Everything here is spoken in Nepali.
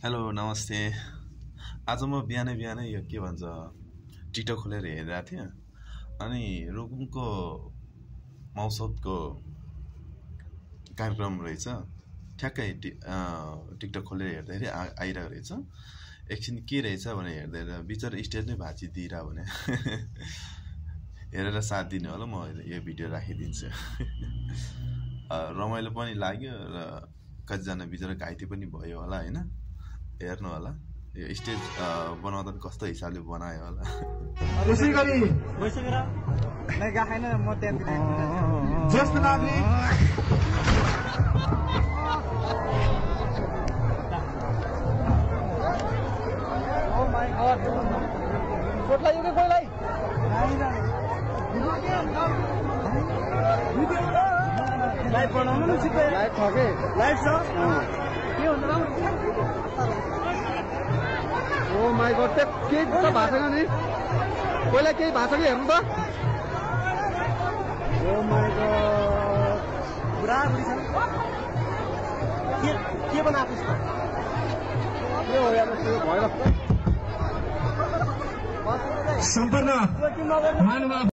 हेलो नमस्ते। आज म बिहानै यो के भन्छ टिकटक खोलेर हेरिरहेको थिएँ अनि रुकुमको महोत्सवको कार्यक्रम रहेछ। ठ्याक्कै टिकटक खोलेर हेर्दाखेरि आइरहेको रहेछ। एकछिन के रहेछ भनेर हेर्दा बिचरा स्टेज नै भाँचिदिइरहेको भने हेरेर साथ दिनु होला। म यो भिडियो राखिदिन्छु। रमाइलो पनि लाग्यो र कतिजना बिचरा घाइते पनि भयो होला हैन। हेर्नु होला यो स्टेज बनाउँदा कस्तो हिसाबले बनायो होला। त्यसै गरी बसेर नै गाएन म त्यहाँ ज्येष्ठ नागरिक ओ माय गॉड कोट लाग्यो के कोइलाई लाइभ बनाउनु न छिटो। लाइभ छ के लाइभ छ के हुन्छ राम्रो। ओ माय गॉड के त भाषा नि कोइलाई केही भाषा के हेर्नु त। ओ माय गॉड पुरा बुढी छ के बनाएको छ के हो यार त्यो भएर सम्पूर्ण मानव